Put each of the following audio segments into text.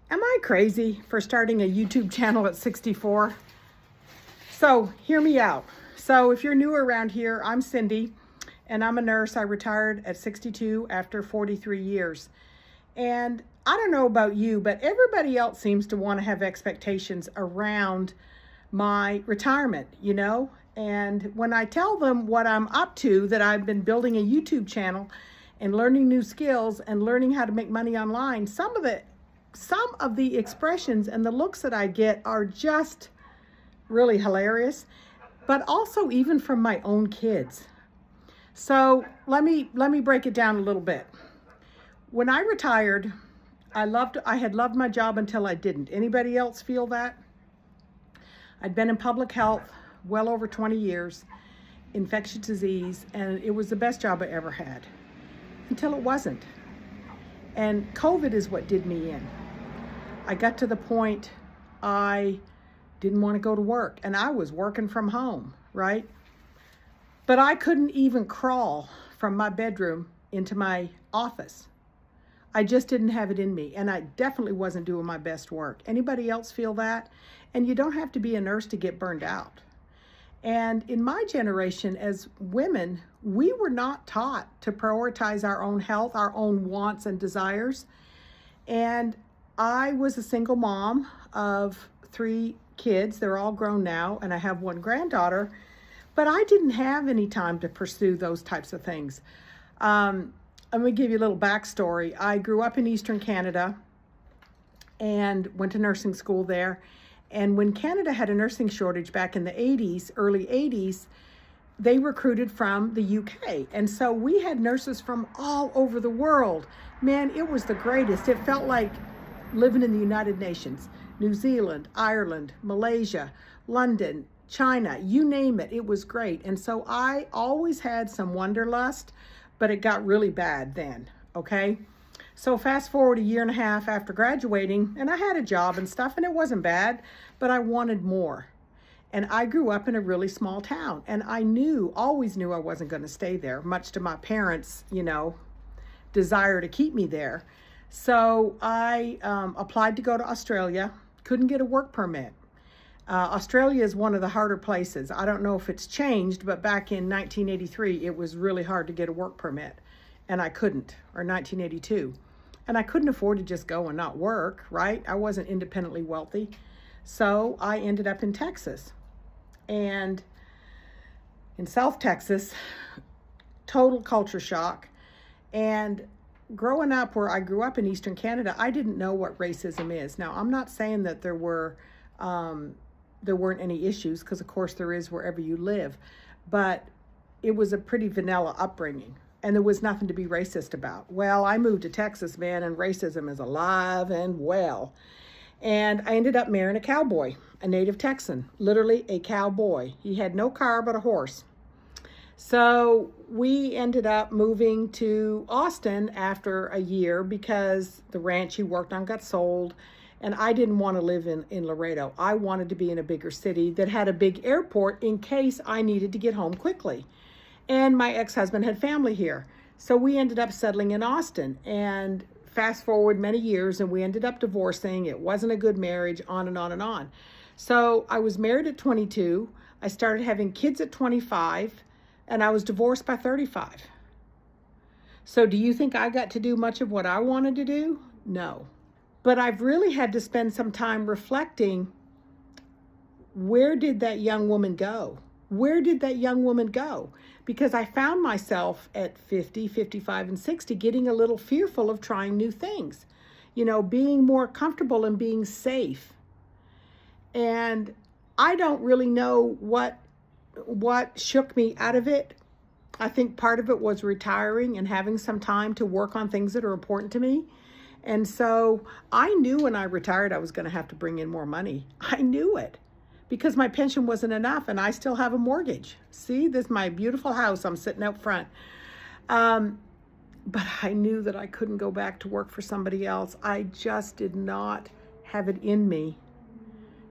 Am I crazy for starting a YouTube channel at 64? So hear me out. So if you're new around here, I'm Cindy and I'm a nurse. I retired at 62 after 43 years. And I don't know about you, but everybody else seems to want to have expectations around my retirement, And when I tell them what I'm up to, that I've been building a YouTube channel and learning new skills and learning how to make money online, some of the expressions and the looks that I get are just really hilarious, but also even from my own kids. So let me break it down a little bit. When I retired, I had loved my job until I didn't. Anybody else feel that? I'd been in public health well over 20 years, infectious disease, and it was the best job I ever had until it wasn't. And COVID is what did me in. I got to the point I didn't want to go to work, and I was working from home, right? But I couldn't even crawl from my bedroom into my office. I just didn't have it in me, and I definitely wasn't doing my best work. Anybody else feel that? And you don't have to be a nurse to get burned out. And in my generation, as women, we were not taught to prioritize our own health, our own wants and desires. And I was a single mom of 3 kids. They're all grown now, and I have 1 granddaughter, but I didn't have any time to pursue those types of things. I'm going to give you a little backstory. I grew up in Eastern Canada and went to nursing school there. And when Canada had a nursing shortage back in the 80s, early 80s, they recruited from the UK. And so we had nurses from all over the world. Man, it was the greatest. It felt like living in the United Nations. New Zealand, Ireland, Malaysia, London, China, you name it. It was great. And so I always had some wanderlust, but it got really bad then, okay? So fast forward a year and a half after graduating, and I had a job and stuff, and it wasn't bad, but I wanted more. And I grew up in a really small town, and I always knew I wasn't going to stay there, much to my parents', desire to keep me there. So I applied to go to Australia, couldn't get a work permit. Australia is one of the harder places. I don't know if it's changed, but back in 1983, it was really hard to get a work permit, and I couldn't, or 1982. And I couldn't afford to just go and not work, right? I wasn't independently wealthy. So I ended up in Texas. And in South Texas, total culture shock. And growing up where I grew up in Eastern Canada, I didn't know what racism is. Now, I'm not saying that there weren't any issues, because of course there is wherever you live, but it was a pretty vanilla upbringing. And there was nothing to be racist about. Well, I moved to Texas, man, and racism is alive and well. And I ended up marrying a cowboy, a native Texan, literally a cowboy. He had no car but a horse. So we ended up moving to Austin after a year because the ranch he worked on got sold. And I didn't want to live in Laredo. I wanted to be in a bigger city that had a big airport in case I needed to get home quickly. And my ex-husband had family here. So we ended up settling in Austin, and fast forward many years, and we ended up divorcing. It wasn't a good marriage, on and on and on. So I was married at 22. I started having kids at 25, and I was divorced by 35. So do you think I got to do much of what I wanted to do? No. But I've really had to spend some time reflecting, where did that young woman go? Where did that young woman go? Because I found myself at 50, 55, and 60 getting a little fearful of trying new things, being more comfortable and being safe. And I don't really know what shook me out of it. I think part of it was retiring and having some time to work on things that are important to me. And so I knew when I retired I was going to have to bring in more money. I knew it, because my pension wasn't enough, and I still have a mortgage. See, this is my beautiful house. I'm sitting out front. But I knew that I couldn't go back to work for somebody else. I just did not have it in me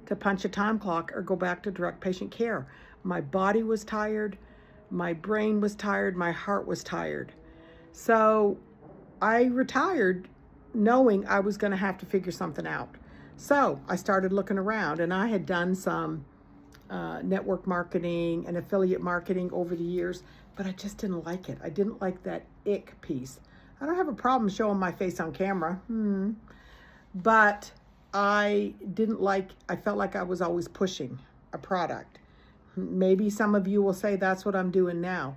to punch a time clock or go back to direct patient care. My body was tired. My brain was tired. My heart was tired. So I retired knowing I was going to have to figure something out. So I started looking around, and I had done some network marketing and affiliate marketing over the years, but I just didn't like it. I didn't like that ick piece. I don't have a problem showing my face on camera, but I felt like I was always pushing a product. Maybe some of you will say that's what I'm doing now.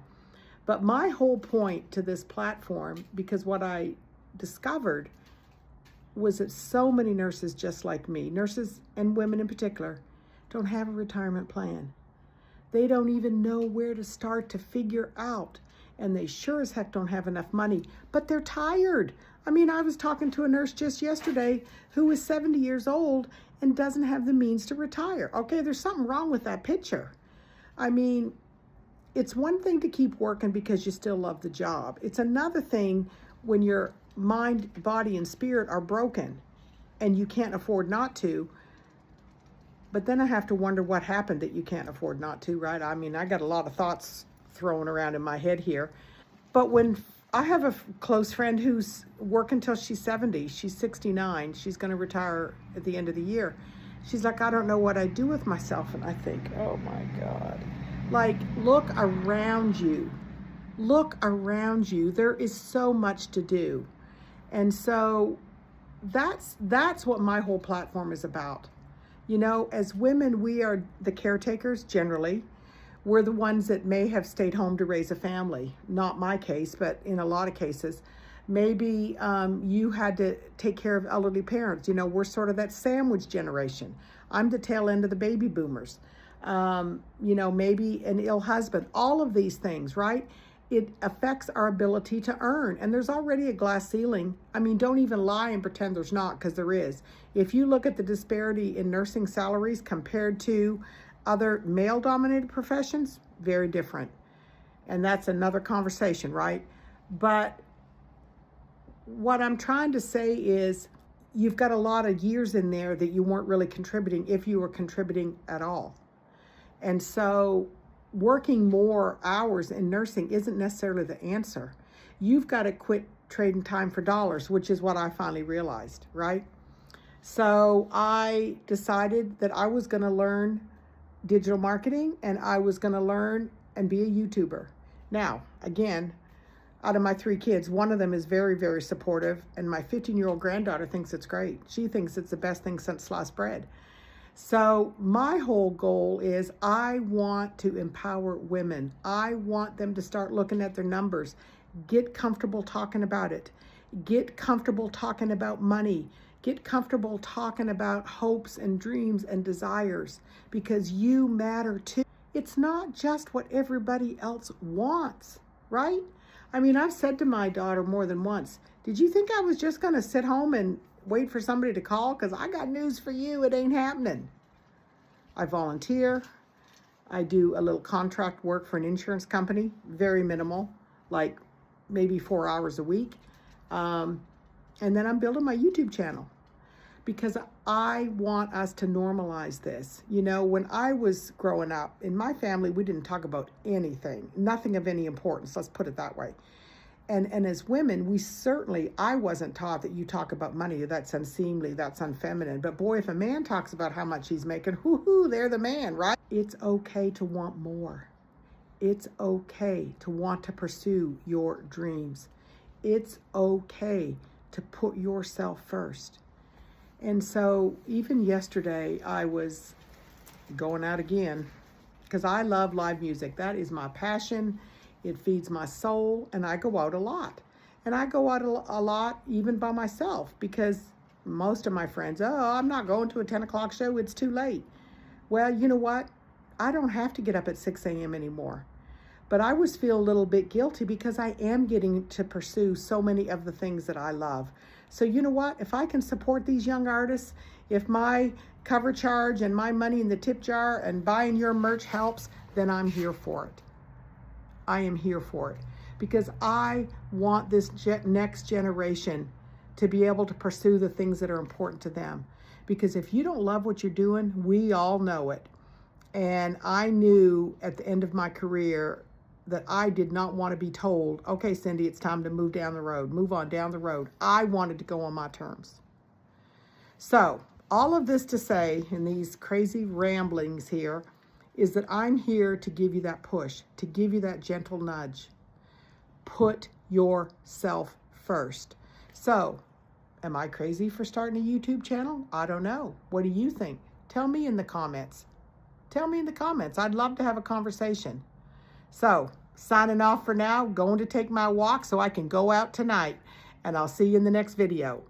But my whole point to this platform, because what I discovered was that so many nurses just like me, nurses and women in particular, don't have a retirement plan. They don't even know where to start to figure out. And they sure as heck don't have enough money, but they're tired. I mean, I was talking to a nurse just yesterday who is 70 years old and doesn't have the means to retire. Okay, there's something wrong with that picture. I mean, it's one thing to keep working because you still love the job. It's another thing when your mind, body, and spirit are broken and you can't afford not to. But then I have to wonder what happened that you can't afford not to, right? I mean, I got a lot of thoughts thrown around in my head here. But when I have a close friend who's working till she's 70, she's 69, she's going to retire at the end of the year. She's like, I don't know what I'd do with myself. And I think, oh my God. Like, look around you. Look around you. There is so much to do. And so that's what my whole platform is about. You know, as women, we are the caretakers generally. We're the ones that may have stayed home to raise a family. Not my case, but in a lot of cases. Maybe you had to take care of elderly parents. You know, we're sort of that sandwich generation. I'm the tail end of the baby boomers. You know, maybe an ill husband. All of these things, right? It affects our ability to earn. And there's already a glass ceiling. I mean, don't even lie and pretend there's not, because there is. If you look at the disparity in nursing salaries compared to other male-dominated professions, very different. And that's another conversation, right? But what I'm trying to say is you've got a lot of years in there that you weren't really contributing, if you were contributing at all. And so working more hours in nursing isn't necessarily the answer. You've got to quit trading time for dollars, which is what I finally realized, right? So I decided that I was going to learn digital marketing, and I was going to learn and be a YouTuber. Now, again, out of my 3 kids, one of them is very, very supportive, and my 15-year-old granddaughter thinks it's great. She thinks it's the best thing since sliced bread. So my whole goal is I want to empower women. I want them to start looking at their numbers, get comfortable talking about it, get comfortable talking about money, get comfortable talking about hopes and dreams and desires, because you matter too. It's not just what everybody else wants, right? I mean, I've said to my daughter more than once, did you think I was just going to sit home and wait for somebody to call? Because I got news for you. It ain't happening. I volunteer. I do a little contract work for an insurance company, very minimal, like maybe 4 hours a week. And then I'm building my YouTube channel because I want us to normalize this. You know, when I was growing up, in my family, we didn't talk about anything, nothing of any importance, let's put it that way. And as women, I wasn't taught that you talk about money, that's unseemly, that's unfeminine. But boy, if a man talks about how much he's making, whoo-hoo, they're the man, right? It's okay to want more. It's okay to want to pursue your dreams. It's okay to put yourself first. And so even yesterday, I was going out again because I love live music. That is my passion. It feeds my soul, and I go out a lot. And I go out a lot even by myself because most of my friends, I'm not going to a 10 o'clock show, it's too late. Well, you know what? I don't have to get up at 6 a.m. anymore. But I always feel a little bit guilty because I am getting to pursue so many of the things that I love. So you know what? If I can support these young artists, if my cover charge and my money in the tip jar and buying your merch helps, then I'm here for it. I am here for it because I want this next generation to be able to pursue the things that are important to them. Because if you don't love what you're doing, we all know it. And I knew at the end of my career that I did not want to be told, okay, Cindy, it's time to move down the road, move on down the road. I wanted to go on my terms. So all of this to say, in these crazy ramblings here, is that I'm here to give you that push, to give you that gentle nudge. Put yourself first. So, am I crazy for starting a YouTube channel? I don't know. What do you think? Tell me in the comments. Tell me in the comments. I'd love to have a conversation. So, signing off for now, going to take my walk so I can go out tonight. And I'll see you in the next video.